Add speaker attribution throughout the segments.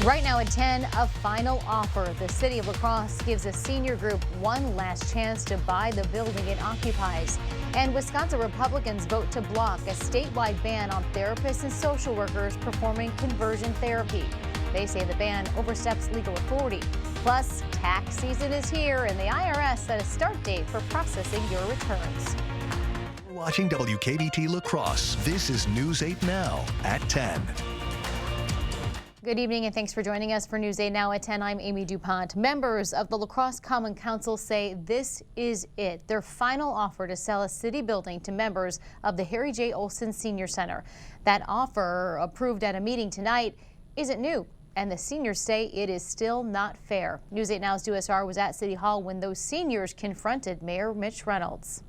Speaker 1: Right now at 10, a final offer. The city of La Crosse gives a senior group one last chance to buy the building it occupies. And Wisconsin Republicans vote to block a statewide ban on therapists and social workers performing conversion therapy. They say the ban oversteps legal authority. Plus, tax season is here and the IRS set a start date for processing your returns.
Speaker 2: You're watching WKBT La Crosse. This is News 8 Now at 10.
Speaker 1: Good evening and thanks for joining us for News 8 Now at 10. I'm Amy DuPont. Members of the La Crosse Common Council say this is it, their final offer to sell a city building to members of the Harry J. Olson Senior Center. That offer, approved at a meeting tonight, isn't new, and the seniors say it is still not fair. News 8 Now's DSR was at City Hall when those seniors confronted Mayor Mitch Reynolds.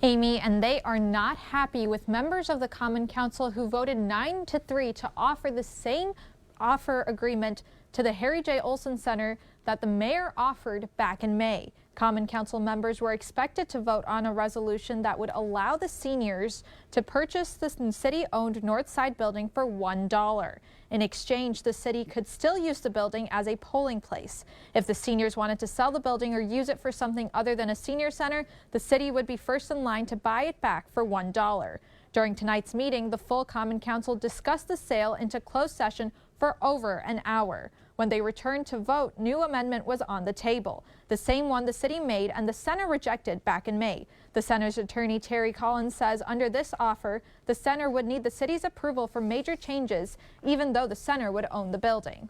Speaker 3: Amy, and they are not happy with members of the Common Council who voted 9-3 to offer the same offer agreement to the Harry J. Olson Center that the mayor offered back in May. Common Council members were expected to vote on a resolution that would allow the seniors to purchase the city-owned North Side building for $1. In exchange, the city could still use the building as a polling place. If the seniors wanted to sell the building or use it for something other than a senior center, the city would be first in line to buy it back for $1. During tonight's meeting, the full Common Council discussed the sale into closed session for over an hour. When they returned to vote, new amendment was on the table, the same one the city made and the center rejected back in May. The center's attorney Terry Collins says under this offer, the center would need the city's approval for major changes, even though the center would own the building.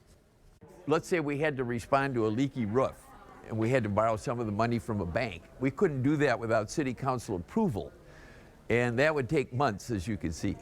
Speaker 4: Let's say we had to respond to a leaky roof and we had to borrow some of the money from a bank. We couldn't do that without city council approval, and that would take months, as you can see.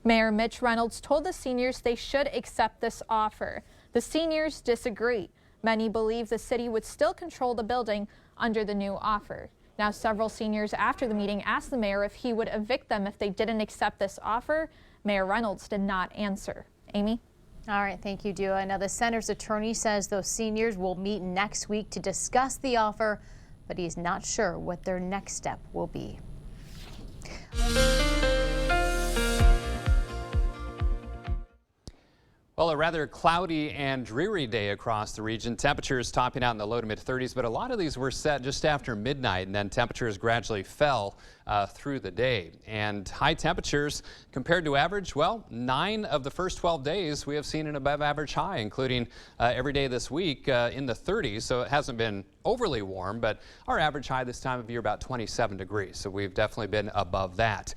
Speaker 3: Mayor Mitch Reynolds told the seniors they should accept this offer. The seniors disagree. Many believe the city would still control the building under the new offer. Now, several seniors after the meeting asked the mayor if he would evict them if they didn't accept this offer. Mayor Reynolds did not answer. Amy?
Speaker 1: All right, thank you, Dua. Now, the center's attorney says those seniors will meet next week to discuss the offer, but he's not sure what their next step will be.
Speaker 5: Well, a rather cloudy and dreary day across the region. Temperatures topping out in the low to mid 30s, but a lot of these were set just after midnight, and then temperatures gradually fell through the day. And high temperatures compared to average, well, 9 of the first 12 days we have seen an above average high, including every day this week in the 30s. So it hasn't been overly warm, but our average high this time of year about 27 degrees. So we've definitely been above that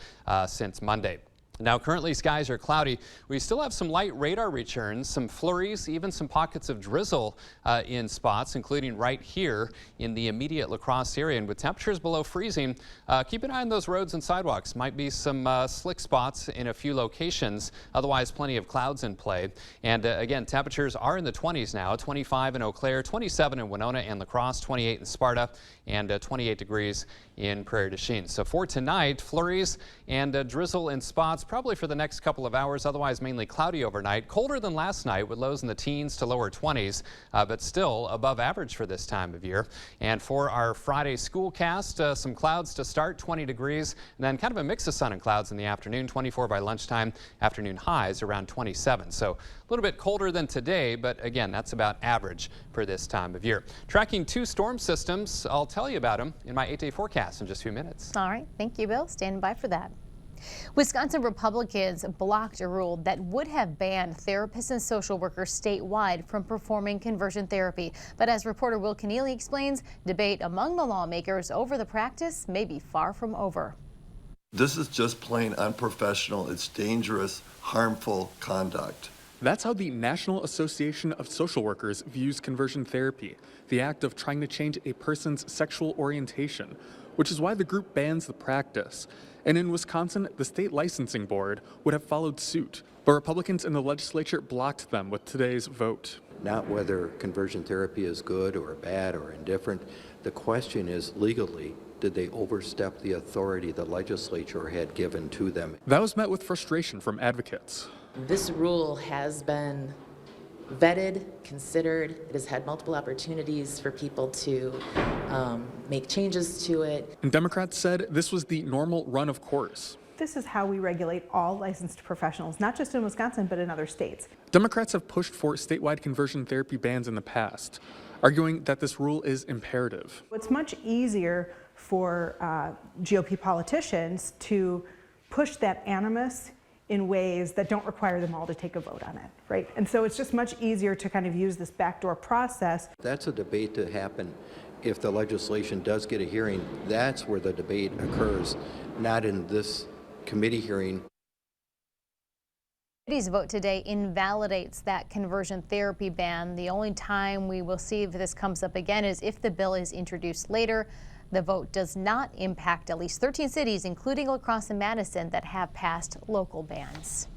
Speaker 5: since Monday. Now, currently skies are cloudy. We still have some light radar returns, some flurries, even some pockets of drizzle in spots, including right here in the immediate La Crosse area. And with temperatures below freezing, keep an eye on those roads and sidewalks. Might be some slick spots in a few locations. Otherwise, plenty of clouds in play. And again, temperatures are in the 20s now. 25 in Eau Claire, 27 in Winona and La Crosse, 28 in Sparta, and 28 degrees in Prairie du Chien. So for tonight, flurries and drizzle in spots probably for the next couple of hours. Otherwise, mainly cloudy overnight. Colder than last night with lows in the teens to lower 20s, but still above average for this time of year. And for our Friday schoolcast, some clouds to start, 20 degrees, and then kind of a mix of sun and clouds in the afternoon, 24 by lunchtime, afternoon highs around 27. So a little bit colder than today, but again, that's about average for this time of year. Tracking 2 storm systems. I'll tell you about them in my 8-day forecast in just a few minutes.
Speaker 1: All right. Thank you, Bill. Stand by for that. Wisconsin Republicans blocked a rule that would have banned therapists and social workers statewide from performing conversion therapy. But as reporter Will Keneally explains, debate among the lawmakers over the practice may be far from over.
Speaker 6: This is just plain unprofessional. It's dangerous, harmful conduct.
Speaker 7: That's how the National Association of Social Workers views conversion therapy, the act of trying to change a person's sexual orientation, which is why the group bans the practice. And in Wisconsin, the state licensing board would have followed suit, but Republicans in the legislature blocked them with today's vote.
Speaker 8: Not whether conversion therapy is good or bad or indifferent. The question is legally, did they overstep the authority the legislature had given to them?
Speaker 7: That was met with frustration from advocates.
Speaker 9: This rule has been vetted, considered. It has had multiple opportunities for people to make changes to it.
Speaker 7: And Democrats said this was the normal run of course.
Speaker 10: This is how we regulate all licensed professionals, not just in Wisconsin, but in other states.
Speaker 7: Democrats have pushed for statewide conversion therapy bans in the past, arguing that this rule is imperative.
Speaker 10: It's much easier for GOP politicians to push that animus in ways that don't require them all to take a vote on it, right? And so it's just much easier to kind of use this backdoor process.
Speaker 8: That's a debate to happen if the legislation does get a hearing. That's where the debate occurs, not in this committee hearing.
Speaker 1: Today's vote today invalidates that conversion therapy ban. The only time we will see if this comes up again is if the bill is introduced later. The vote does not impact at least 13 cities, including La Crosse and Madison, that have passed local bans.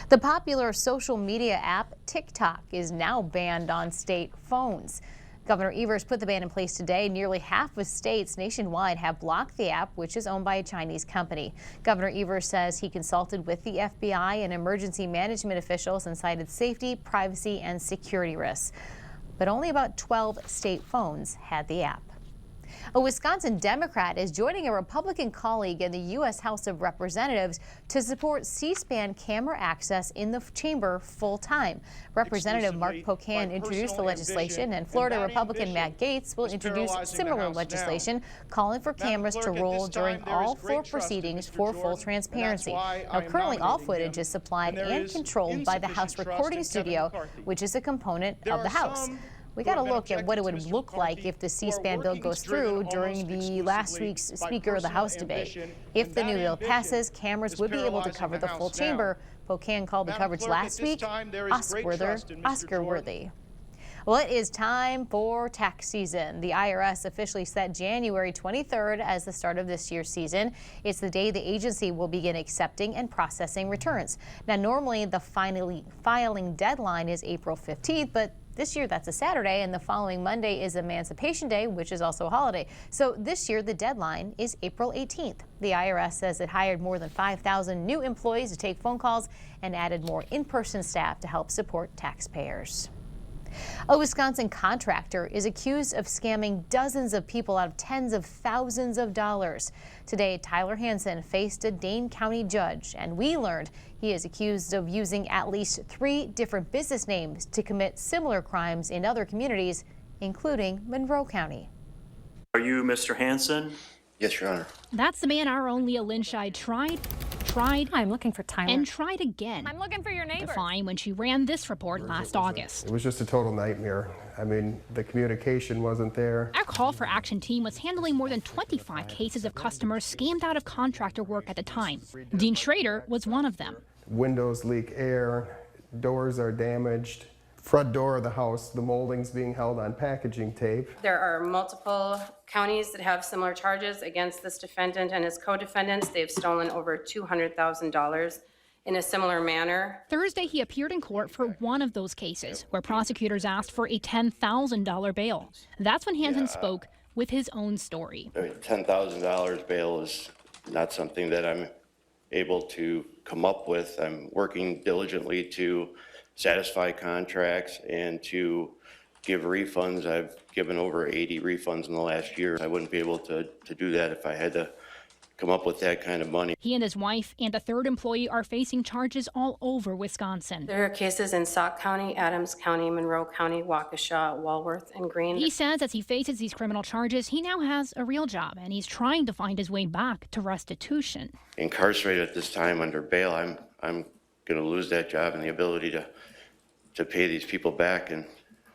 Speaker 1: The popular social media app TikTok is now banned on state phones. Governor Evers put the ban in place today. Nearly half of states nationwide have blocked the app, which is owned by a Chinese company. Governor Evers says he consulted with the FBI and emergency management officials and cited safety, privacy, and security risks. But only about 12 state phones had the app. A Wisconsin Democrat is joining a Republican colleague in the U.S. House of Representatives to support C-SPAN camera access in the chamber full-time. Representative Mark Pocan introduced the legislation, and Florida Republican Matt Gaetz will introduce similar legislation calling for cameras to roll during all floor proceedings for full transparency. Now, currently all footage is supplied and controlled by the House Recording Studio, which is a component of the House. We got to look at what it would look like if the C-SPAN bill goes through during the last week's Speaker of the House debate. If the new bill passes, cameras would be able to cover the full chamber. Pocan called the coverage last week Oscar-worthy. Well, it is time for tax season. The IRS officially set January 23rd as the start of this year's season. It's the day the agency will begin accepting and processing returns. Now, normally the filing deadline is April 15th, but this year that's a Saturday, and the following Monday is Emancipation Day, which is also a holiday. So this year the deadline is April 18th. The IRS says it hired more than 5,000 new employees to take phone calls and added more in-person staff to help support taxpayers. A Wisconsin contractor is accused of scamming dozens of people out of tens of thousands of dollars. Today, Tyler Hansen faced a Dane County judge, and we learned he is accused of using at least 3 different business names to commit similar crimes in other communities, including Monroe County.
Speaker 11: Are you Mr. Hansen?
Speaker 6: Yes, Your Honor.
Speaker 12: That's the man our own Leah Linscheid tried.
Speaker 3: I'm looking for Tyler.
Speaker 12: And tried again.
Speaker 3: I'm looking for your neighbor.
Speaker 12: To find when she ran this report last August.
Speaker 13: It was just a total nightmare. I mean, the communication wasn't there.
Speaker 12: Our call for action team was handling more than 25 cases of customers scammed out of contractor work at the time. Dean Schrader was one of them.
Speaker 13: Windows leak air, doors are damaged. Front door of the house, the molding's being held on packaging tape.
Speaker 14: There are multiple counties that have similar charges against this defendant and his co-defendants. They've stolen over $200,000 in a similar manner.
Speaker 12: Thursday, he appeared in court for one of those cases, where prosecutors asked for a $10,000 bail. That's when Hansen spoke with his own story.
Speaker 15: $10,000 bail is not something that I'm able to come up with. I'm working diligently to satisfy contracts and to give refunds. I've given over 80 refunds in the last year. I wouldn't be able to do that if I had to come up with that kind of money.
Speaker 12: He and his wife and a third employee are facing charges all over Wisconsin.
Speaker 14: There are cases in Sauk County, Adams County, Monroe County, Waukesha, Walworth, and Greene.
Speaker 12: He says as he faces these criminal charges, he now has a real job, and he's trying to find his way back to restitution.
Speaker 15: Incarcerated at this time under bail, I'm going to lose that job and the ability to pay these people back. And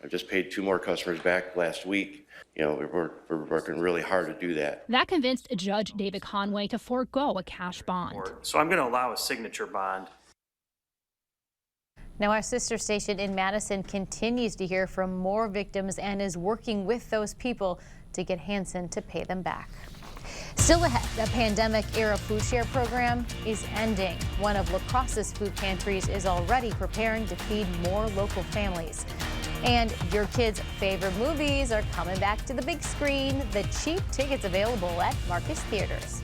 Speaker 15: I've just paid 2 more customers back last week. You know, we're working really hard to do that.
Speaker 12: That convinced Judge David Conway to forego a cash bond.
Speaker 11: So I'm going to allow a signature bond.
Speaker 1: Now, our sister station in Madison continues to hear from more victims and is working with those people to get Hansen to pay them back. Still ahead, the pandemic-era food share program is ending. One of La Crosse's food pantries is already preparing to feed more local families. And your kids' favorite movies are coming back to the big screen. The cheap tickets available at Marcus Theaters.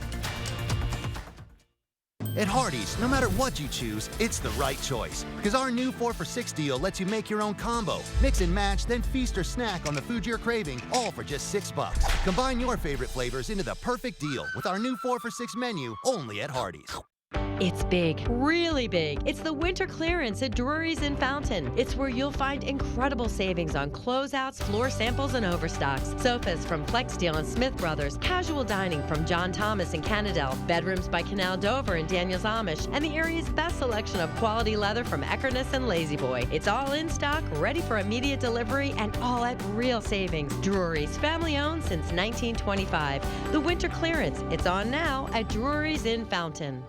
Speaker 16: At Hardee's, no matter what you choose, it's the right choice. Because our new 4 for $6 deal lets you make your own combo. Mix and match, then feast or snack on the food you're craving, all for just $6. Combine your favorite flavors into the perfect deal with our new 4 for $6 menu, only at Hardee's.
Speaker 17: It's big, really big. It's the winter clearance at Drury's in Fountain. It's where you'll find incredible savings on closeouts, floor samples, and overstocks. Sofas from Flexsteel and Smith Brothers. Casual dining from John Thomas and Cannondale. Bedrooms by Canal Dover and Daniels Amish. And the area's best selection of quality leather from Eckerness and Lazy Boy. It's all in stock, ready for immediate delivery, and all at real savings. Drury's, family owned since 1925. The winter clearance. It's on now at Drury's in Fountain.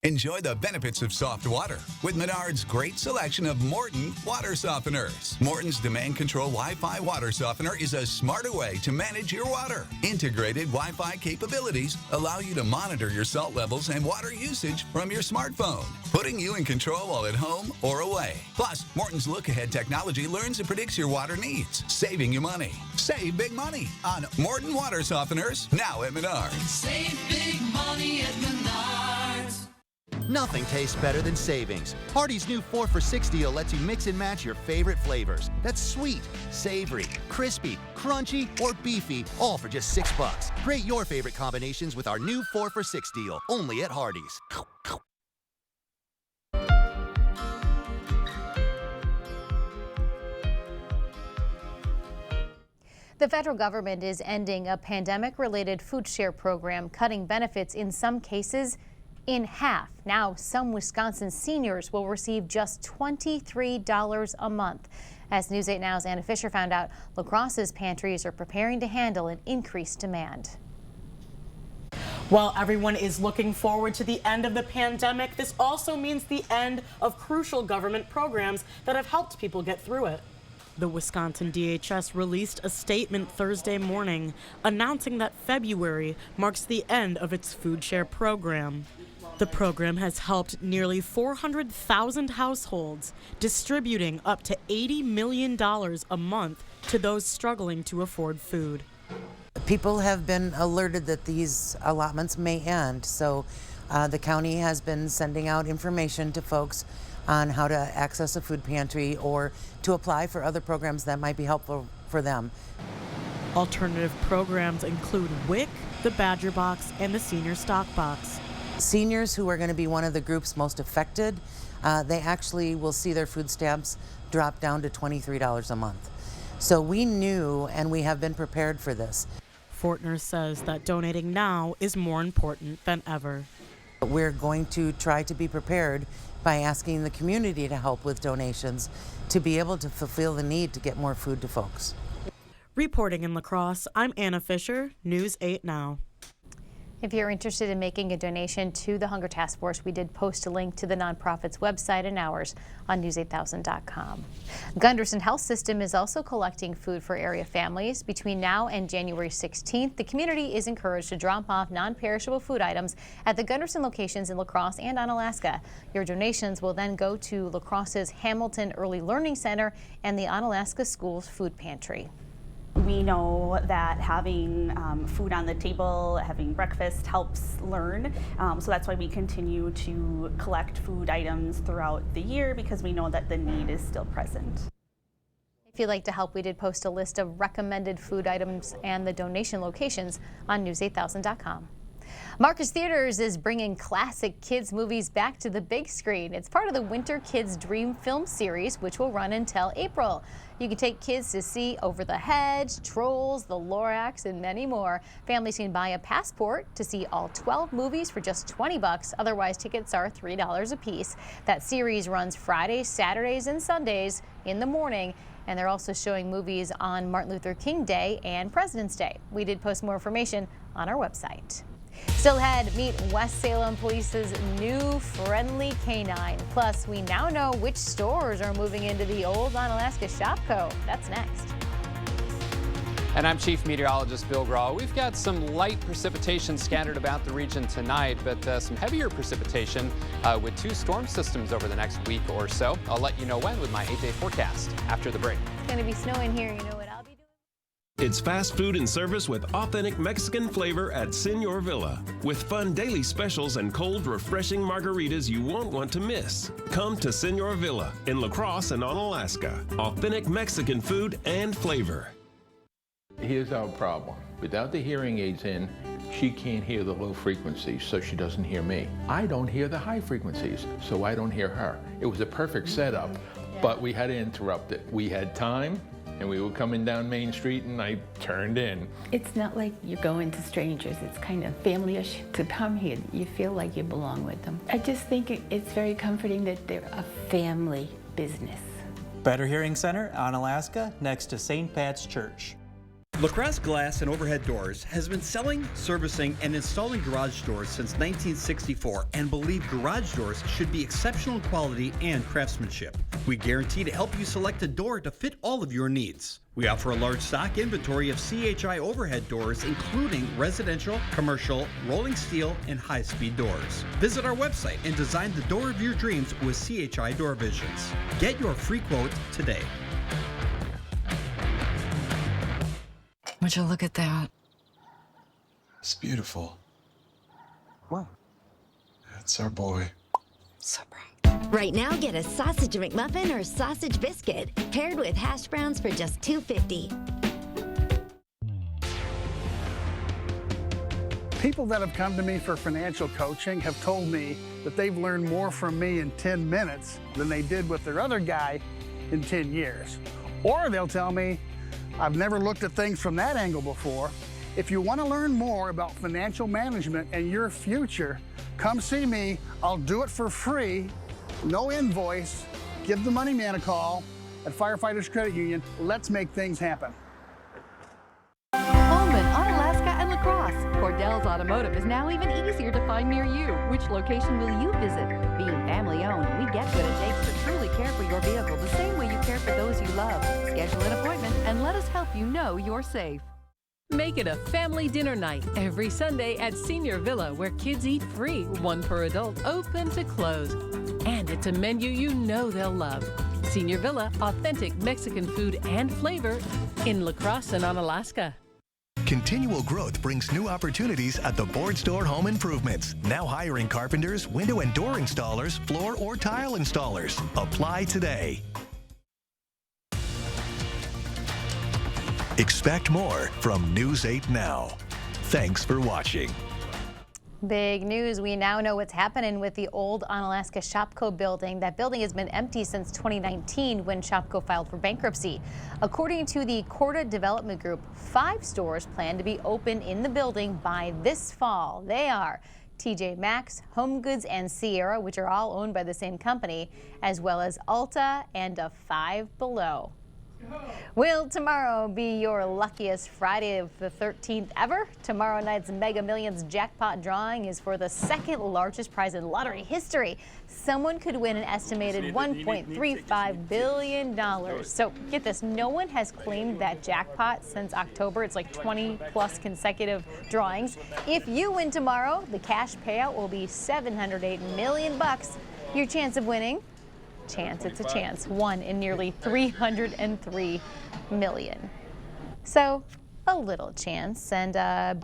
Speaker 18: Enjoy the benefits of soft water with Menard's great selection of Morton water softeners. Morton's Demand Control Wi-Fi water softener is a smarter way to manage your water. Integrated Wi-Fi capabilities allow you to monitor your salt levels and water usage from your smartphone, putting you in control while at home or away. Plus, Morton's Look-Ahead technology learns and predicts your water needs, saving you money. Save big money on Morton water softeners, now at Menard's.
Speaker 19: Save big money at Menard's.
Speaker 16: Nothing tastes better than savings. Hardee's new 4 for $6 deal lets you mix and match your favorite flavors. That's sweet, savory, crispy, crunchy, or beefy, all for just $6. Create your favorite combinations with our new 4 for $6 deal, only at Hardee's.
Speaker 1: The federal government is ending a pandemic-related food share program, cutting benefits in some cases in half. Now, some Wisconsin seniors will receive just $23 a month. As News 8 Now's Anna Fisher found out, La Crosse's pantries are preparing to handle an increased demand.
Speaker 20: While everyone is looking forward to the end of the pandemic, this also means the end of crucial government programs that have helped people get through it. The Wisconsin DHS released a statement Thursday morning announcing that February marks the end of its food share program. The program has helped nearly 400,000 households, distributing up to $80 million a month to those struggling to afford food.
Speaker 21: People have been alerted that these allotments may end, so the county has been sending out information to folks on how to access a food pantry or to apply for other programs that might be helpful for them.
Speaker 20: Alternative programs include WIC, the Badger Box, and the Senior Stock Box.
Speaker 21: Seniors who are going to be one of the groups most affected, they actually will see their food stamps drop down to $23 a month. So we knew and we have been prepared for this.
Speaker 20: Fortner says that donating now is more important than ever.
Speaker 21: We're going to try to be prepared by asking the community to help with donations to be able to fulfill the need to get more food to folks.
Speaker 20: Reporting in La Crosse, I'm Anna Fisher, News 8 Now.
Speaker 1: If you're interested in making a donation to the Hunger Task Force, we did post a link to the nonprofit's website and hours on news8000.com. Gunderson Health System is also collecting food for area families. Between now and January 16th, the community is encouraged to drop off non-perishable food items at the Gunderson locations in La Crosse and Onalaska. Your donations will then go to La Crosse's Hamilton Early Learning Center and the Onalaska Schools Food Pantry.
Speaker 22: We know that having food on the table, having breakfast helps learn. So that's why we continue to collect food items throughout the year, because we know that the need is still present.
Speaker 1: If you'd like to help, we did post a list of recommended food items and the donation locations on news8000.com. Marcus Theaters is bringing classic kids movies back to the big screen. It's part of the Winter Kids Dream Film Series, which will run until April. You can take kids to see Over the Hedge, Trolls, The Lorax, and many more. Families can buy a passport to see all 12 movies for just $20. Otherwise, tickets are $3 a piece. That series runs Fridays, Saturdays, and Sundays in the morning. And they're also showing movies on Martin Luther King Day and President's Day. We did post more information on our website. Still ahead, meet West Salem Police's new friendly canine. Plus, we now know which stores are moving into the old Onalaska Shopco. That's next.
Speaker 5: And I'm Chief Meteorologist Bill Graw. We've got some light precipitation scattered about the region tonight, but some heavier precipitation with 2 storm systems over the next week or so. I'll let you know when with my 8-day forecast after the break.
Speaker 1: It's going to be snowing here. You know what I'll be doing?
Speaker 2: It's fast food and service with authentic Mexican flavor at Senor Villa. With fun daily specials and cold, refreshing margaritas you won't want to miss. Come to Senor Villa in La Crosse and Onalaska. Authentic Mexican food and flavor.
Speaker 4: Here's our problem. Without the hearing aids in, she can't hear the low frequencies, so she doesn't hear me. I don't hear the high frequencies, so I don't hear her. It was a perfect setup, but we had to interrupt it. We had time, and we were coming down Main Street, and I turned in.
Speaker 23: It's not like you're going to strangers. It's kind of family-ish. To come here, you feel like you belong with them. I just think it's very comforting that they're a family business.
Speaker 24: Better Hearing Center, Onalaska, next to St. Pat's Church.
Speaker 25: La Crosse Glass and Overhead Doors has been selling, servicing, and installing garage doors since 1964 and believe garage doors should be exceptional quality and craftsmanship. We guarantee to help you select a door to fit all of your needs. We offer a large stock inventory of CHI overhead doors, including residential, commercial, rolling steel, and high-speed doors. Visit our website and design the door of your dreams with CHI Door Visions. Get your free quote today.
Speaker 26: Would you look at that?
Speaker 27: It's beautiful.
Speaker 26: Wow.
Speaker 27: That's our boy.
Speaker 26: So proud.
Speaker 28: Right now, get a sausage McMuffin or sausage biscuit paired with hash browns for just $2.50.
Speaker 29: People that have come to me for financial coaching have told me that they've learned more from me in 10 minutes than they did with their other guy in 10 years. Or they'll tell me, I've never looked at things from that angle before. If you want to learn more about financial management and your future, come see me. I'll do it for free, no invoice. Give the money man a call at Firefighters Credit Union. Let's make things happen.
Speaker 30: Pullman, Onalaska, and La Crosse. Cordell's Automotive is now even easier to find near you. Which location will you visit? Being family owned, we get what it takes to truly care for your vehicle the same way you care for those you love. Schedule an appointment and let us help you know you're safe.
Speaker 31: Make it a family dinner night every Sunday at Senior Villa, where kids eat free, one per adult, open to close. And it's a menu you know they'll love. Senior Villa, authentic Mexican food and flavor in La Crosse and Onalaska.
Speaker 16: Continual growth brings new opportunities at the Board Store Home Improvements. Now hiring carpenters, window and door installers, floor or tile installers. Apply today. Expect more from News 8 Now. Thanks for watching.
Speaker 1: Big news. We now know what's happening with the old Onalaska Shopko building. That building has been empty since 2019 when Shopko filed for bankruptcy. According to the Corda Development Group, 5 stores plan to be open in the building by this fall. They are TJ Maxx, Home Goods, and Sierra, which are all owned by the same company, as well as Ulta and a Five Below. Will tomorrow be your luckiest Friday of the 13th ever? Tomorrow night's Mega Millions jackpot drawing is for the second largest prize in lottery history. Someone could win an estimated $1.35 billion. So get this, no one has claimed that jackpot since October. It's like 20 plus consecutive drawings. If you win tomorrow, the cash payout will be $708 million. Your chance of winning? It's a chance. 1 in nearly 303 million. So a little chance. And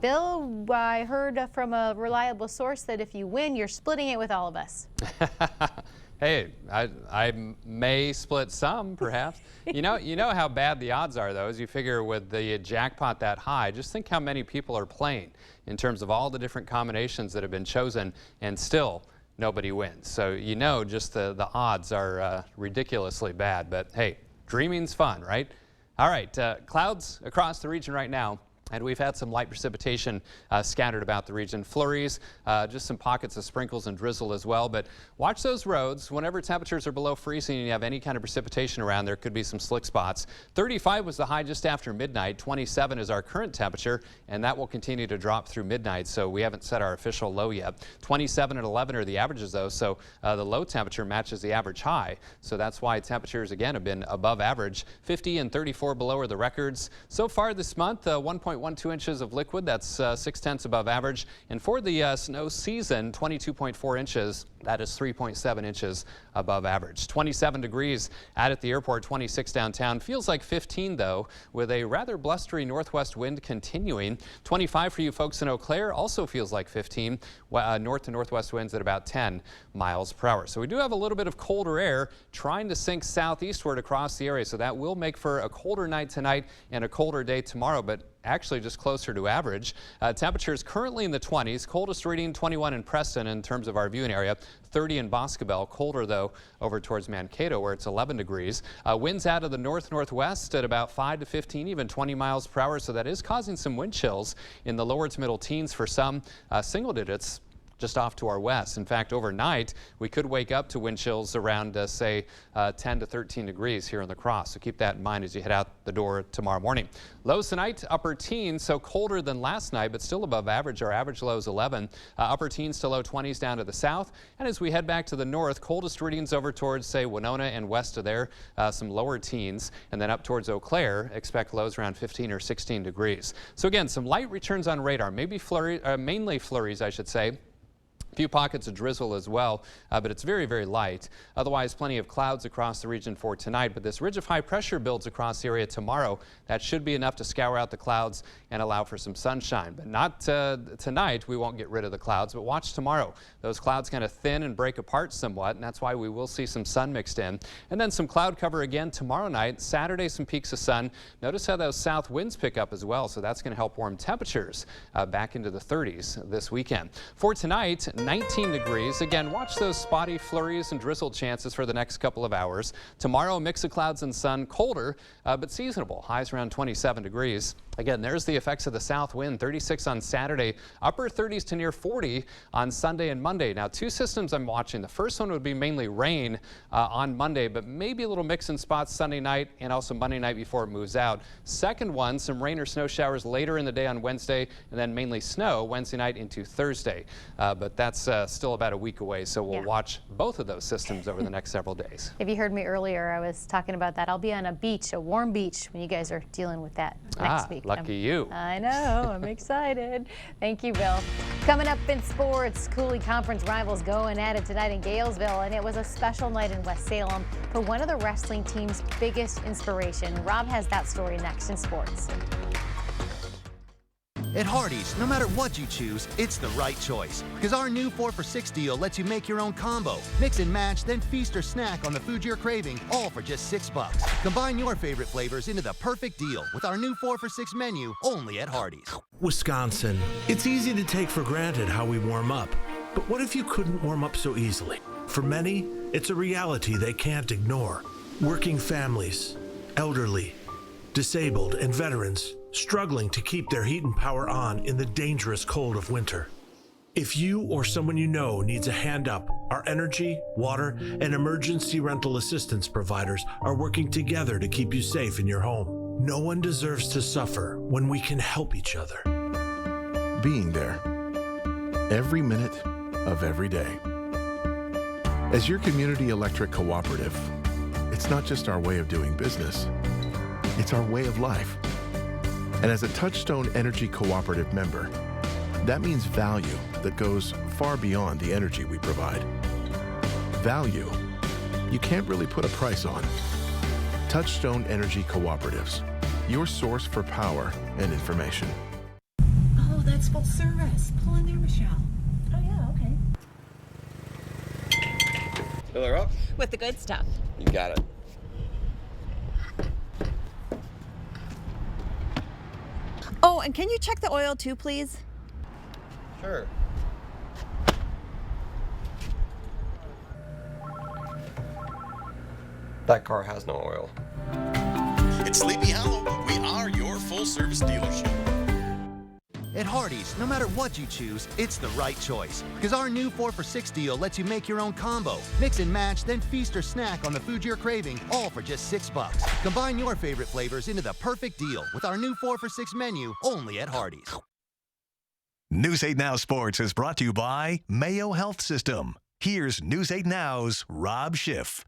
Speaker 1: Bill, I heard from a reliable source that if you win, you're splitting it with all of us.
Speaker 5: Hey, I may split some, perhaps. You know how bad the odds are, though, as you figure with the jackpot that high. Just think how many people are playing in terms of all the different combinations that have been chosen, and still nobody wins. So just the odds are ridiculously bad. But hey, dreaming's fun, right? All right, clouds across the region right now. And we've had some light precipitation scattered about the region. Flurries, just some pockets of sprinkles and drizzle as well. But watch those roads. Whenever temperatures are below freezing and you have any kind of precipitation around, there could be some slick spots. 35 was the high just after midnight. 27 is our current temperature, and that will continue to drop through midnight. So we haven't set our official low yet. 27 and 11 are the averages, though. So the low temperature matches the average high. So that's why temperatures, again, have been above average. 50 and 34 below are the records. So far this month, 1.1 1.12 inches of liquid. That's 0.6 above average. And for the snow season, 22.4 inches. That is 3.7 inches above average. 27 degrees out at the airport, 26 downtown. Feels like 15 though, with a rather blustery northwest wind continuing. 25 for you folks in Eau Claire, also feels like 15. North to northwest winds at about 10 miles per hour. So we do have a little bit of colder air trying to sink southeastward across the area. So that will make for a colder night tonight and a colder day tomorrow, but actually just closer to average. Temperatures currently in the 20s. Coldest reading 21 in Preston in terms of our viewing area. 30 in Boscobel. Colder though over towards Mankato where it's 11 degrees. Winds out of the north-northwest at about 5 to 15, even 20 miles per hour. So that is causing some wind chills in the lower to middle teens for some, single digits just off to our west. In fact, overnight, we could wake up to wind chills around, say, 10 to 13 degrees here in La Crosse. So keep that in mind as you head out the door tomorrow morning. Lows tonight, upper teens, so colder than last night, but still above average. Our average low is 11. Upper teens to low 20s down to the south. And as we head back to the north, coldest readings over towards, say, Winona and west of there, some lower teens. And then up towards Eau Claire, expect lows around 15 or 16 degrees. So again, some light returns on radar, maybe mainly flurries, I should say. A few pockets of drizzle as well, but it's very, very light. Otherwise, plenty of clouds across the region for tonight, but this ridge of high pressure builds across the area tomorrow. That should be enough to scour out the clouds and allow for some sunshine, but not tonight. We won't get rid of the clouds, but watch tomorrow. Those clouds kind of thin and break apart somewhat, and that's why we will see some sun mixed in. And then some cloud cover again tomorrow night. Saturday, some peaks of sun. Notice how those south winds pick up as well, so that's going to help warm temperatures back into the 30s this weekend. For tonight, 19 degrees. Again, watch those spotty flurries and drizzle chances for the next couple of hours. Tomorrow, a mix of clouds and sun, colder, but seasonable. Highs around 27 degrees. Again, there's the effects of the south wind, 36 on Saturday, upper 30s to near 40 on Sunday and Monday. Now, two systems I'm watching. The first one would be mainly rain on Monday, but maybe a little mix in spots Sunday night and also Monday night before it moves out. Second one, some rain or snow showers later in the day on Wednesday, and then mainly snow Wednesday night into Thursday. But that's still about a week away, so we'll watch both of those systems over the next several days.
Speaker 1: If you heard me earlier, I was talking about that. I'll be on a beach, a warm beach, when you guys are dealing with that next week.
Speaker 5: Lucky you.
Speaker 1: I know. I'm excited. Thank you, Bill. Coming up in sports, Cooley Conference rivals going at it tonight in Galesville, and it was a special night in West Salem for one of the wrestling team's biggest inspiration. Rob has that story next in sports.
Speaker 16: At Hardee's, no matter what you choose, it's the right choice. Because our new 4 for $6 deal lets you make your own combo. Mix and match, then feast or snack on the food you're craving, all for just $6. Combine your favorite flavors into the perfect deal with our new 4 for $6 menu, only at Hardee's.
Speaker 3: Wisconsin. It's easy to take for granted how we warm up. But what if you couldn't warm up so easily? For many, it's a reality they can't ignore. Working families, elderly, disabled, and veterans struggling to keep their heat and power on in the dangerous cold of winter. If you or someone you know needs a hand up, our energy, water, and emergency rental assistance providers are working together to keep you safe in your home. No one deserves to suffer when we can help each other.
Speaker 6: Being there, every minute of every day. As your community electric cooperative, it's not just our way of doing business, it's our way of life. And as a Touchstone Energy Cooperative member, that means value that goes far beyond the energy we provide. Value you can't really put a price on. Touchstone Energy Cooperatives, your source for power and information.
Speaker 7: Oh, that's full service. Pull in there, Michelle. Oh, yeah, okay.
Speaker 8: Fill her up?
Speaker 7: With the good stuff.
Speaker 8: You got it.
Speaker 7: Oh, and can you check the oil too, please?
Speaker 8: Sure. That car has no oil.
Speaker 9: At Sleepy Hollow, we are your full-service dealership.
Speaker 16: At Hardee's, no matter what you choose, it's the right choice. Because our new 4 for $6 deal lets you make your own combo. Mix and match, then feast or snack on the food you're craving, all for just $6. Combine your favorite flavors into the perfect deal with our new 4 for $6 menu, only at Hardee's.
Speaker 10: News 8 Now Sports is brought to you by Mayo Health System. Here's News 8 Now's Rob Schiff.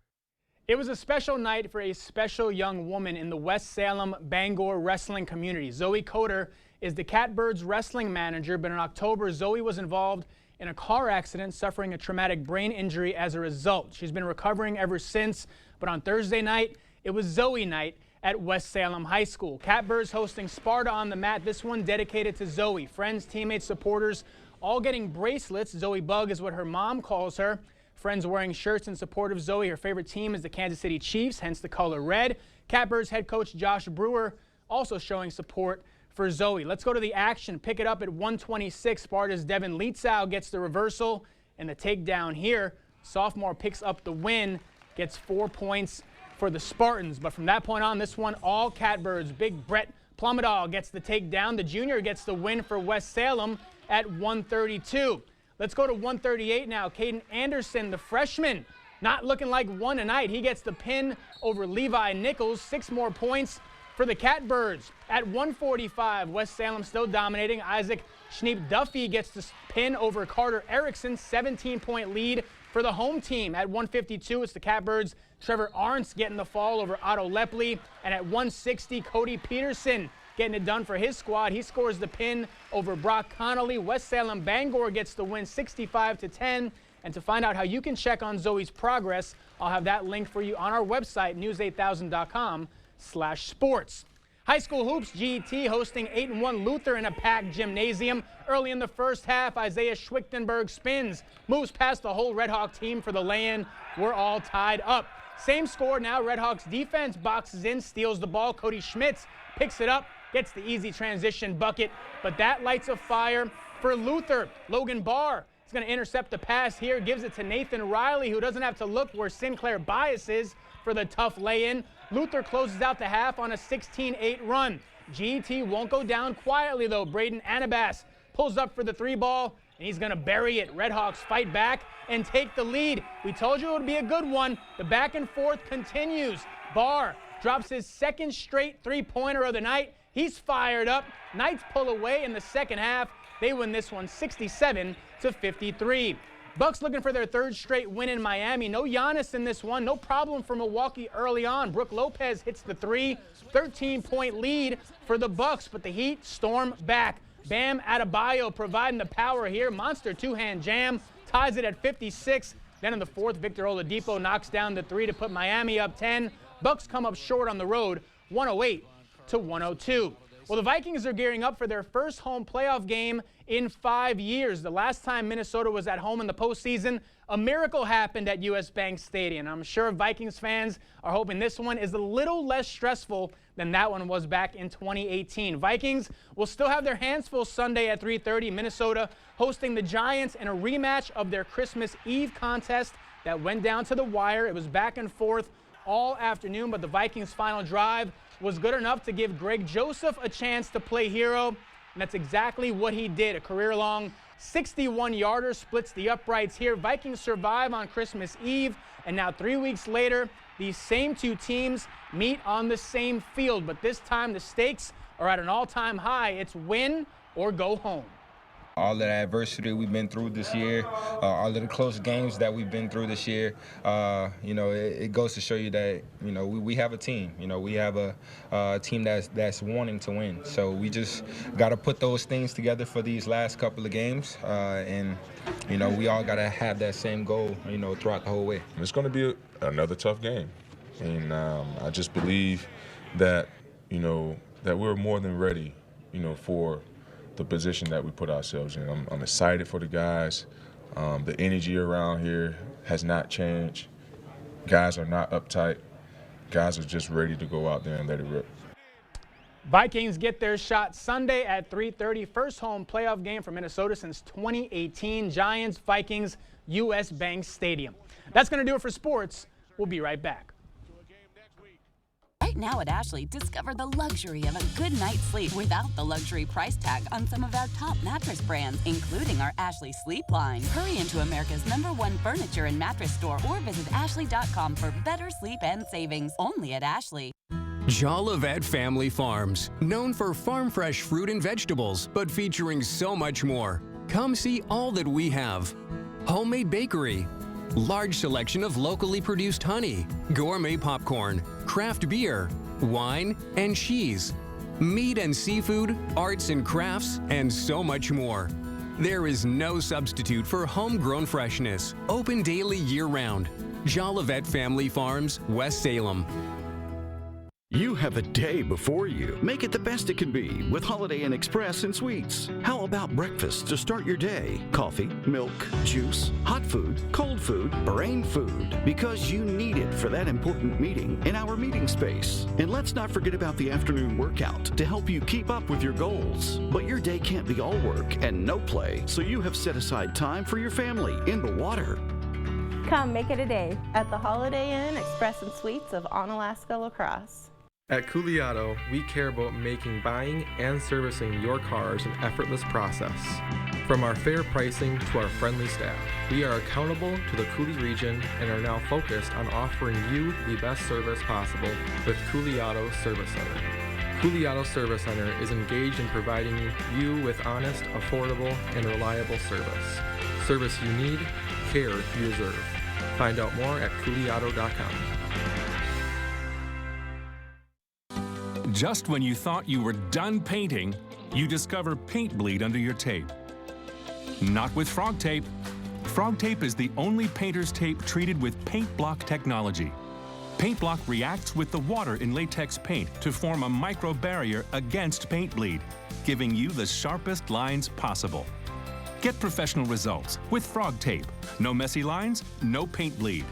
Speaker 11: It was a special night for a special young woman in the West Salem Bangor wrestling community. Zoe Coder is the Catbirds wrestling manager, but in October, Zoe was involved in a car accident, suffering a traumatic brain injury as a result. She's been recovering ever since, but on Thursday night, it was Zoe night at West Salem High School. Catbirds hosting Sparta on the mat, this one dedicated to Zoe. Friends, teammates, supporters, all getting bracelets. Zoe Bug is what her mom calls her. Friends wearing shirts in support of Zoe. Her favorite team is the Kansas City Chiefs, hence the color red. Catbirds head coach Josh Brewer also showing support for Zoe. Let's go to the action. Pick it up at 126. Sparta's Devin Lietzau gets the reversal and the takedown here. Sophomore picks up the win, gets 4 points for the Spartans. But from that point on, this one all Catbirds. Big Brett Plumadahl gets the takedown. The junior gets the win for West Salem at 132. Let's go to 138 now. Caden Anderson, the freshman, not looking like one tonight. He gets the pin over Levi Nichols. 6 more points for the Catbirds. At 145, West Salem still dominating. Isaac Schneep-Duffy gets the pin over Carter Erickson. 17-point lead for the home team. At 152, it's the Catbirds' Trevor Arntz getting the fall over Otto Lepley. And at 160, Cody Peterson getting it done for his squad. He scores the pin over Brock Connolly. West Salem Bangor gets the win 65-10. And to find out how you can check on Zoe's progress, I'll have that link for you on our website, news8000.com/sports. High school hoops, GET hosting 8-1 Luther in a packed gymnasium. Early in the first half, Isaiah Schwichtenberg spins, moves past the whole Red Hawk team for the lay-in. We're all tied up. Same score now. Red Hawks defense boxes in, steals the ball. Cody Schmitz picks it up, gets the easy transition bucket, but that lights a fire for Luther. Logan Barr is going to intercept the pass here, gives it to Nathan Riley, who doesn't have to look where Sinclair Bias is for the tough lay-in. Luther closes out the half on a 16-8 run. GET won't go down quietly, though. Braden Anabas pulls up for the 3-ball, and he's going to bury it. Red Hawks fight back and take the lead. We told you it would be a good one. The back and forth continues. Barr drops his second straight three-pointer of the night. He's fired up. Knights pull away in the second half. They win this one 67-53. Bucks looking for their third straight win in Miami. No Giannis in this one. No problem for Milwaukee early on. Brook Lopez hits the 3. 13-point lead for the Bucks, but the Heat storm back. Bam Adebayo providing the power here. Monster two-hand jam. Ties it at 56. Then in the fourth, Victor Oladipo knocks down the 3 to put Miami up 10. Bucks come up short on the road, 108-102. Well, the Vikings are gearing up for their first home playoff game in 5 years. The last time Minnesota was at home in the postseason, a miracle happened at US Bank Stadium. I'm sure Vikings fans are hoping this one is a little less stressful than that one was back in 2018. Vikings will still have their hands full Sunday at 3:30. Minnesota hosting the Giants in a rematch of their Christmas Eve contest that went down to the wire. It was back and forth all afternoon, but the Vikings' final drive was good enough to give Greg Joseph a chance to play hero, and that's exactly what he did. A career-long 61-yarder splits the uprights here. Vikings survive on Christmas Eve, and now 3 weeks later, these same two teams meet on the same field, but this time the stakes are at an all-time high. It's win or go home.
Speaker 2: All of the adversity we've been through this year, all of the close games that we've been through this year, it goes to show you that, we have a team. We have a team that's wanting to win. So we just got to put those things together for these last couple of games, and we all got to have that same goal, throughout the whole way.
Speaker 12: It's going to be another tough game, and I just believe that, that we're more than ready, for the position that we put ourselves in. I'm excited for the guys. The energy around here has not changed. Guys are not uptight. Guys are just ready to go out there and let it rip.
Speaker 11: Vikings get their shot Sunday at 3:30. First home playoff game for Minnesota since 2018. Giants, Vikings, US Bank Stadium. That's going to do it for sports. We'll be right back.
Speaker 13: Right now at Ashley, discover the luxury of a good night's sleep without the luxury price tag on some of our top mattress brands, including our Ashley Sleep line. Hurry into America's #1 furniture and mattress store or visit ashley.com for better sleep and savings. Only at Ashley.
Speaker 14: Jolivet Family Farms, known for farm fresh fruit and vegetables, but featuring so much more. Come see all that we have. Homemade bakery, large selection of locally produced honey, gourmet popcorn, craft beer, wine, and cheese. Meat and seafood, arts and crafts, and so much more. There is no substitute for homegrown freshness. Open daily year-round. Jolivet Family Farms, West Salem.
Speaker 4: You have a day before you. Make it the best it can be with Holiday Inn Express and Suites. How about breakfast to start your day? Coffee, milk, juice, hot food, cold food, brain food. Because you need it for that important meeting in our meeting space. And let's not forget about the afternoon workout to help you keep up with your goals. But your day can't be all work and no play, so you have set aside time for your family in the water.
Speaker 15: Come make it a day at the Holiday Inn Express and Suites of Onalaska La Crosse.
Speaker 17: At Cooley Auto, we care about making buying and servicing your cars an effortless process. From our fair pricing to our friendly staff, we are accountable to the Cooley region and are now focused on offering you the best service possible with Cooley Auto Service Center. Cooley Auto Service Center is engaged in providing you with honest, affordable, and reliable service. Service you need, care you deserve. Find out more at CooleyAuto.com.
Speaker 18: Just when you thought you were done painting, you discover paint bleed under your tape. Not with Frog Tape. Frog Tape is the only painter's tape treated with Paint Block technology. Paint Block reacts with the water in latex paint to form a micro barrier against paint bleed, giving you the sharpest lines possible. Get professional results with Frog Tape. No messy lines, no paint bleed.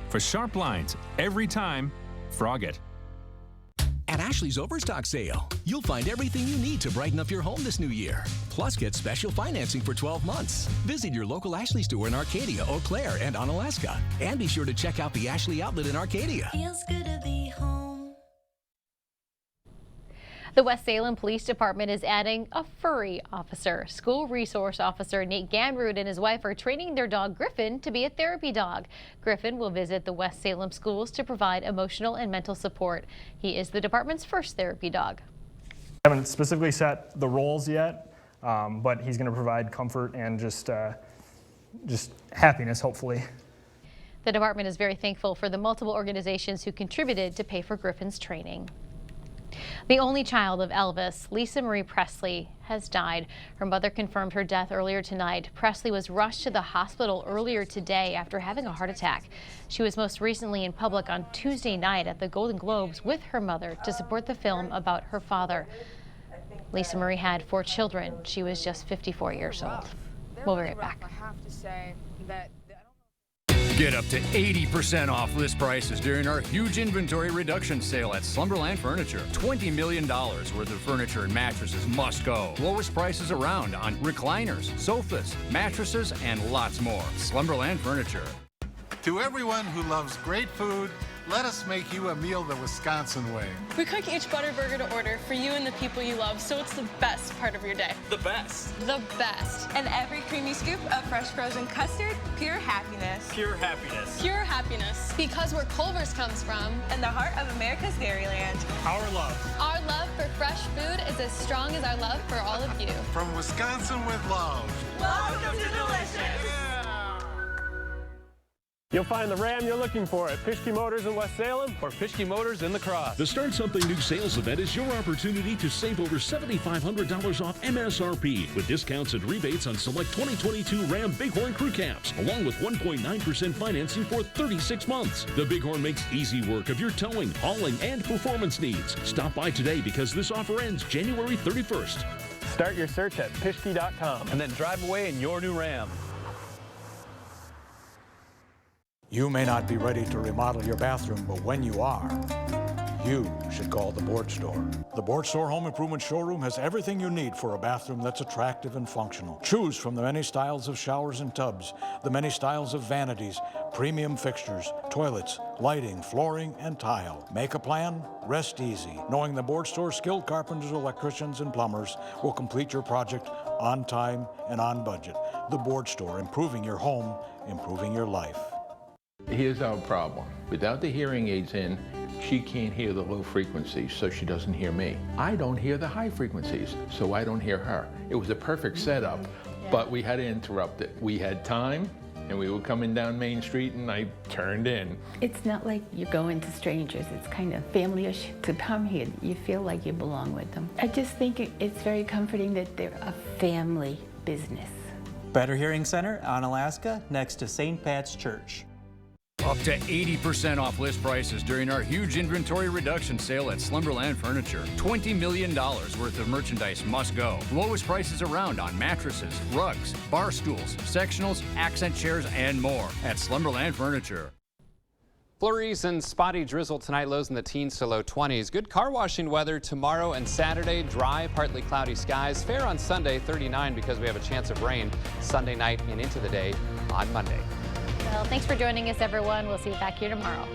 Speaker 18: For sharp lines, every time, Frog it.
Speaker 19: At Ashley's Overstock Sale, you'll find everything you need to brighten up your home this new year. Plus, get special financing for 12 months. Visit your local Ashley store in Arcadia, Eau Claire, and Onalaska. And be sure to check out the Ashley Outlet in Arcadia.
Speaker 28: Feels good to be home.
Speaker 1: The West Salem Police Department is adding a furry officer. School resource officer Nate Ganroot and his wife are training their dog Griffin to be a therapy dog. Griffin will visit the West Salem schools to provide emotional and mental support. He is the department's first therapy dog.
Speaker 20: I haven't specifically set the roles yet, but he's going to provide comfort and just happiness, hopefully.
Speaker 1: The department is very thankful for the multiple organizations who contributed to pay for Griffin's training. The only child of Elvis, Lisa Marie Presley, has died. Her mother confirmed her death earlier tonight. Presley was rushed to the hospital earlier today after having a heart attack. She was most recently in public on Tuesday night at the Golden Globes with her mother to support the film about her father. Lisa Marie had 4 children. She was just 54 years old. We'll be right back.
Speaker 21: I have to say that
Speaker 22: Get up to 80% off list prices during our huge inventory reduction sale at Slumberland Furniture. $20 million worth of furniture and mattresses must go. Lowest prices around on recliners, sofas, mattresses, and lots more. Slumberland Furniture.
Speaker 23: To everyone who loves great food, let us make you a meal the Wisconsin way.
Speaker 24: We cook each Butterburger to order for you and the people you love, so it's the best part of your day.
Speaker 25: The best.
Speaker 24: The best.
Speaker 25: And every creamy scoop of fresh frozen custard, pure happiness. Pure happiness.
Speaker 24: Pure happiness. Because where Culver's comes from.
Speaker 25: And the heart of America's Dairyland.
Speaker 23: Our love.
Speaker 24: Our love for fresh food is as strong as our love for all of you.
Speaker 23: From Wisconsin with love.
Speaker 25: Welcome to Delicious.
Speaker 20: You'll find the Ram you're looking for at Pischke Motors in West Salem or Pischke Motors in La Crosse.
Speaker 32: The Start Something New sales event is your opportunity to save over $7,500 off MSRP with discounts and rebates on select 2022 Ram Bighorn crew cabs, along with 1.9% financing for 36 months. The Bighorn makes easy work of your towing, hauling, and performance needs. Stop by today because this offer ends January 31st.
Speaker 20: Start your search at Pischke.com and then drive away in your new Ram.
Speaker 33: You may not be ready to remodel your bathroom, but when you are, you should call the Board Store. The Board Store Home Improvement Showroom has everything you need for a bathroom that's attractive and functional. Choose from the many styles of showers and tubs, the many styles of vanities, premium fixtures, toilets, lighting, flooring, and tile. Make a plan, rest easy, knowing the Board Store's skilled carpenters, electricians, and plumbers will complete your project on time and on budget. The Board Store, improving your home, improving your life.
Speaker 34: Here's our problem. Without the hearing aids in, she can't hear the low frequencies, so she doesn't hear me. I don't hear the high frequencies, so I don't hear her. It was a perfect setup, but we had to interrupt it. We had time, and we were coming down Main Street, and I turned in.
Speaker 2: It's not like you're going to strangers. It's kind of family-ish. To come here, you feel like you belong with them. I just think it's very comforting that they're a family business.
Speaker 3: Better Hearing Center, Onalaska, next to St. Pat's Church.
Speaker 22: Up to 80% off list prices during our huge inventory reduction sale at Slumberland Furniture. $20 million worth of merchandise must go. Lowest prices around on mattresses, rugs, bar stools, sectionals, accent chairs, and more at Slumberland Furniture.
Speaker 5: Flurries and spotty drizzle tonight, lows in the teens to low 20s. Good car washing weather tomorrow and Saturday. Dry, partly cloudy skies. Fair on Sunday, 39 because we have a chance of rain Sunday night and into the day on Monday.
Speaker 1: Well, thanks for joining us, everyone. We'll see you back here tomorrow.